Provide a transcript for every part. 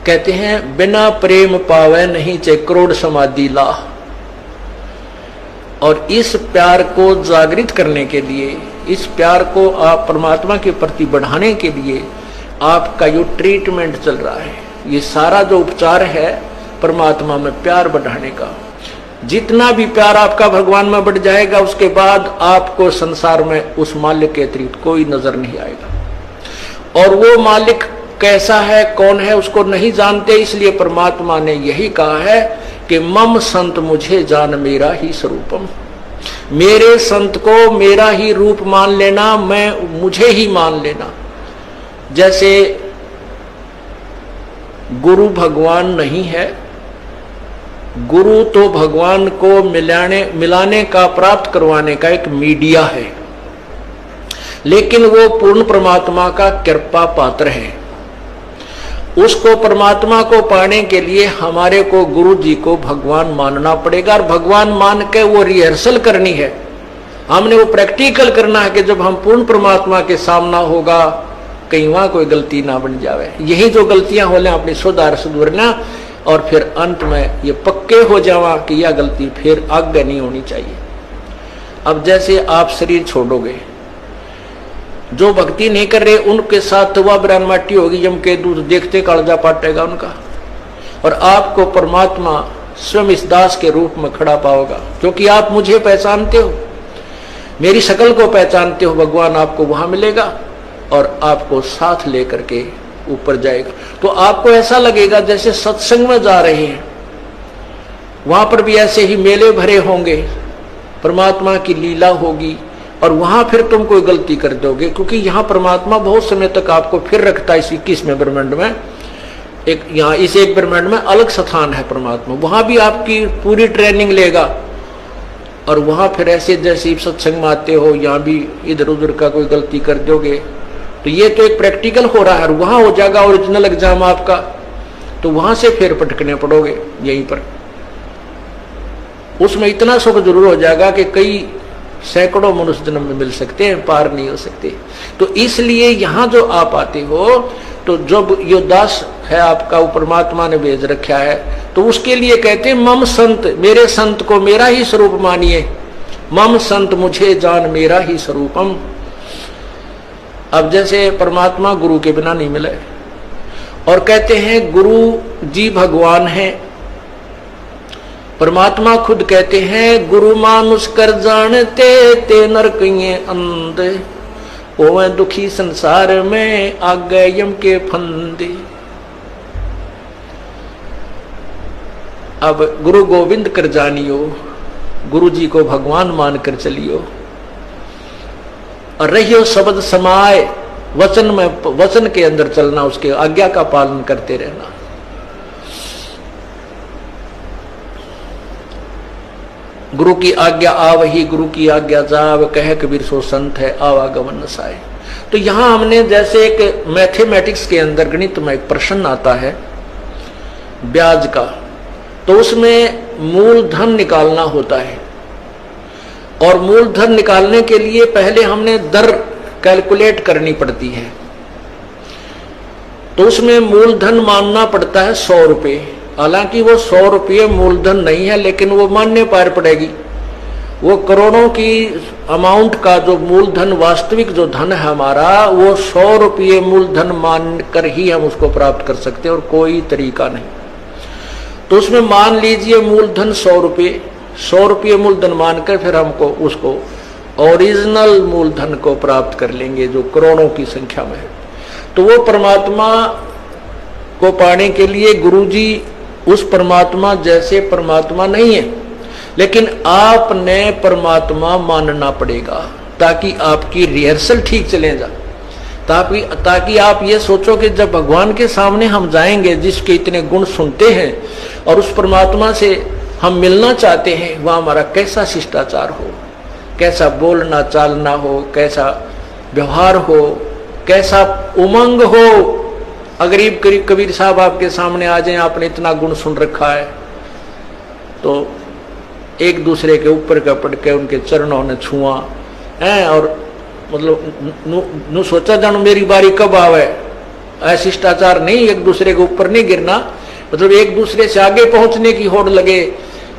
कहते हैं बिना प्रेम पावे नहीं चे करोड़ समाधि ला। और इस प्यार को जागृत करने के लिए, इस प्यार को आप परमात्मा के प्रति बढ़ाने के लिए आपका जो ट्रीटमेंट चल रहा है, ये सारा जो उपचार है परमात्मा में प्यार बढ़ाने का। जितना भी प्यार आपका भगवान में बढ़ जाएगा, उसके बाद आपको संसार में उस मालिक के अतिरिक्त कोई नजर नहीं आएगा। और वो मालिक कैसा है, कौन है, उसको नहीं जानते। इसलिए परमात्मा ने यही कहा है कि मम संत मुझे जान मेरा ही स्वरूपम। मेरे संत को मेरा ही रूप मान लेना, मुझे ही मान लेना। जैसे गुरु भगवान नहीं है, गुरु तो भगवान को मिलाने का, प्राप्त करवाने का एक मीडिया है, लेकिन वो पूर्ण परमात्मा का कृपा पात्र है। उसको, परमात्मा को पाने के लिए हमारे को गुरु जी को भगवान मानना पड़ेगा। और भगवान मान के वो रिहर्सल करनी है, हमने वो प्रैक्टिकल करना है कि जब हम पूर्ण परमात्मा के सामना होगा, कहीं वहां कोई गलती ना बन जावे। यही जो गलतियां हो लें अपनी सुधारना, और फिर अंत में ये पक्के हो जावा कि यह गलती फिर आगे नहीं होनी चाहिए। अब जैसे आप शरीर छोड़ोगे, जो भक्ति नहीं कर रहे उनके साथ तो वह ब्राह्मण माटी होगी, यम के दूध देखते कालजा पाटेगा उनका। और आपको परमात्मा स्वयं इस दास के रूप में खड़ा पाओगा, क्योंकि आप मुझे पहचानते हो, मेरी शकल को पहचानते हो। भगवान आपको वहां मिलेगा और आपको साथ लेकर के ऊपर जाएगा। तो आपको ऐसा लगेगा जैसे सत्संग में जा रहे हैं। वहां पर भी ऐसे ही मेले भरे होंगे, परमात्मा की लीला होगी, और वहां फिर तुम कोई गलती कर दोगे, क्योंकि यहाँ परमात्मा बहुत समय तक आपको फिर रखता है। इस 21वें ब्रह्मांड में, एक यहाँ इस एक ब्रह्मांड में अलग स्थान है परमात्मा, वहां भी आपकी पूरी ट्रेनिंग लेगा। और वहां फिर ऐसे जैसे सत्संग में आते हो, यहाँ भी इधर उधर का कोई गलती कर दोगे, तो ये तो एक प्रैक्टिकल हो रहा है। और वहां हो जाएगा ओरिजिनल एग्जाम आपका, तो वहां से फिर पटकने पड़ोगे यहीं पर। उसमें इतना सुख जरूर हो जाएगा कि कई सैकड़ों मनुष्य जन्म में मिल सकते हैं, पार नहीं हो सकते। तो इसलिए यहां जो आप आते हो, तो जब यो दास है आपका, वो परमात्मा ने भेज रखा है, तो उसके लिए कहते हैं मम संत, मेरे संत को मेरा ही स्वरूप मानिए। मम संत मुझे जान मेरा ही स्वरूपम। अब जैसे परमात्मा गुरु के बिना नहीं मिले, और कहते हैं गुरु जी भगवान है। परमात्मा खुद कहते हैं गुरु मानुष कर जानते ते नरकिये अंधे, ओवे दुखी संसार में आ गए यम के फंदे। अब गुरु गोविंद कर जानियो, गुरु जी को भगवान मानकर चलियो, और रहियो शब्द समाए, वचन में, वचन के अंदर चलना, उसके आज्ञा का पालन करते रहना। गुरु की आज्ञा आवही, गुरु की आज्ञा जाव, कहे कबीर सो संत है आवागमन नसाए। तो यहां हमने जैसे एक मैथमेटिक्स के अंदर गणित में एक प्रश्न आता है ब्याज का, तो उसमें मूलधन निकालना होता है, और मूलधन निकालने के लिए पहले हमने दर कैलकुलेट करनी पड़ती है। तो उसमें मूलधन मानना पड़ता है 100 रुपये। हालांकि वो 100 रुपये मूलधन नहीं है, लेकिन वो मानने पार पड़ेगी। वो करोड़ों की अमाउंट का जो मूलधन, वास्तविक जो धन है हमारा, वो 100 रुपये मूलधन मानकर ही हम उसको प्राप्त कर सकते हैं, और कोई तरीका नहीं। तो उसमें मान लीजिए मूलधन 100 रुपये, 100 रुपये मूलधन मानकर फिर हमको उसको ओरिजिनल मूलधन को प्राप्त कर लेंगे, जो करोड़ों की संख्या में है। तो वो परमात्मा को पाने के लिए गुरुजी उस परमात्मा जैसे परमात्मा नहीं है, लेकिन आपने परमात्मा मानना पड़ेगा, ताकि आपकी रिहर्सल ठीक चले जा, ताकि आप ये सोचो कि जब भगवान के सामने हम जाएंगे, जिसके इतने गुण सुनते हैं, और उस परमात्मा से हम मिलना चाहते हैं, वह हमारा कैसा शिष्टाचार हो, कैसा बोलना चालना हो, कैसा व्यवहार हो, कैसा उमंग हो। अगरीब करीब कबीर साहब आपके सामने आ जाए, आपने इतना गुण सुन रखा है, तो एक दूसरे के ऊपर का पड़ के उनके चरणों ने छुआ है, और मतलब नु सोचा जानो मेरी बारी कब आवे, अशिष्टाचार नहीं, एक दूसरे के ऊपर नहीं गिरना, मतलब एक दूसरे से आगे पहुंचने की होड़ लगे,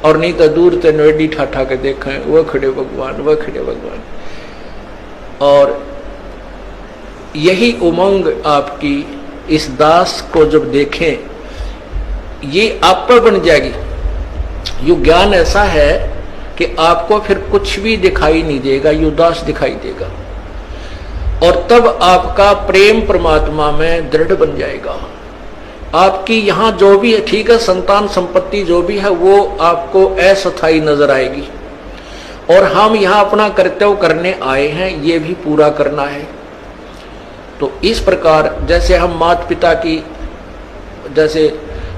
और नहीं तो दूर से नोएडी ठाठा के देखें वह खड़े भगवान, वह खड़े भगवान। और यही उमंग आपकी इस दास को जब देखें, ये आप पर बन जाएगी। ये ज्ञान ऐसा है कि आपको फिर कुछ भी दिखाई नहीं देगा, ये दास दिखाई देगा, और तब आपका प्रेम परमात्मा में दृढ़ बन जाएगा। आपकी यहाँ जो भी है, ठीक है, संतान संपत्ति जो भी है वो आपको अस्थायी नजर आएगी, और हम यहाँ अपना कर्तव्य करने आए हैं, ये भी पूरा करना है। तो इस प्रकार जैसे हम माता पिता की, जैसे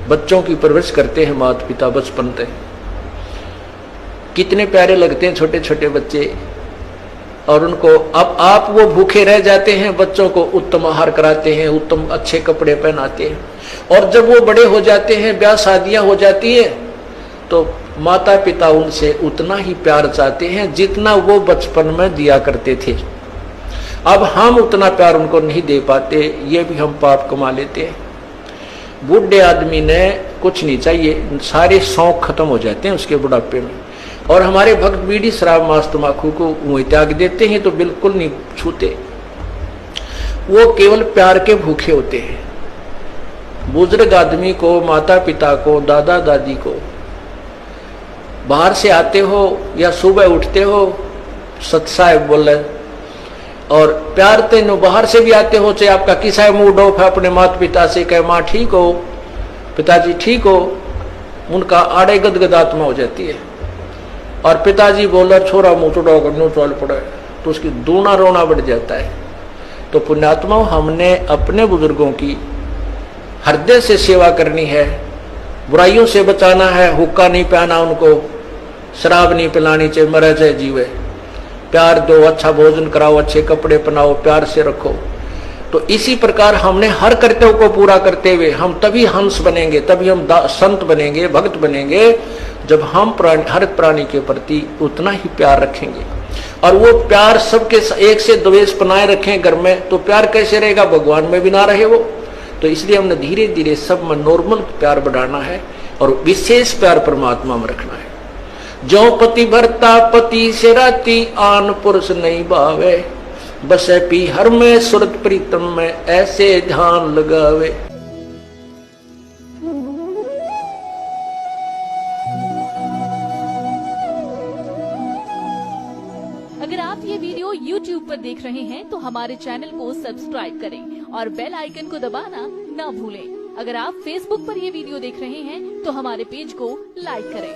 बच्चों की परवरिश करते हैं माता पिता बचपन से, कितने प्यारे लगते हैं छोटे छोटे बच्चे, और उनको अब आप वो भूखे रह जाते हैं, बच्चों को उत्तम आहार कराते हैं, उत्तम अच्छे कपड़े पहनाते हैं, और जब वो बड़े हो जाते हैं, ब्याह शादियां हो जाती है, तो माता पिता उनसे उतना ही प्यार चाहते हैं जितना वो बचपन में दिया करते थे। अब हम उतना प्यार उनको नहीं दे पाते, ये भी हम पाप कमा लेते हैं। बूढ़े आदमी ने कुछ नहीं चाहिए, सारे शौक खत्म हो जाते हैं उसके बुढ़ापे में, और हमारे भक्त बीड़ी शराब मांस तम्बाकू को वहीं त्याग देते हैं, तो बिल्कुल नहीं छूते, वो केवल प्यार के भूखे होते हैं। बुजुर्ग आदमी को, माता पिता को, दादा दादी को, बाहर से आते हो या सुबह उठते हो, सत साहेब बोले, और प्यार तेनो बाहर से भी आते हो, चाहे आपका किसा मूड ऑफ है, अपने माता पिता से कहे माँ ठीक हो, पिताजी ठीक हो, उनका आड़े गदगद आत्मा हो जाती है। और पिताजी बोला छोरा मुँह चुड़ाओ करनो चल पड़े, तो उसकी दूना रोना बढ़ जाता है। तो पुण्यात्मा, हमने अपने बुजुर्गों की हृदय से सेवा करनी है, बुराइयों से बचाना है, हुक्का नहीं पहना उनको, शराब नहीं पिलानी, चाहे मरे चाहे जीवे, प्यार दो, अच्छा भोजन कराओ, अच्छे कपड़े पहनाओ, प्यार से रखो। तो इसी प्रकार हमने हर कर्तव्य को पूरा करते हुए हम तभी हंस बनेंगे, तभी हम संत बनेंगे, भक्त बनेंगे, जब हम हर प्राणी के प्रति उतना ही प्यार रखेंगे। और वो प्यार सबके एक से द्वेष बनाए रखें घर में, तो प्यार कैसे रहेगा, भगवान में भी ना रहे वो। तो इसलिए हमने धीरे धीरे सब में नॉर्मल प्यार बढ़ाना है, और विशेष प्यार परमात्मा में रखना है। जो पति भरता पति से राती, आन पुरुष नहीं भावे, बसे पी हर में सुरत प्रीतम में, ऐसे ध्यान लगावे। अगर आप ये वीडियो YouTube पर देख रहे हैं तो हमारे चैनल को सब्सक्राइब करें और बेल आइकन को दबाना ना भूलें। अगर आप Facebook पर ये वीडियो देख रहे हैं तो हमारे पेज को लाइक करें।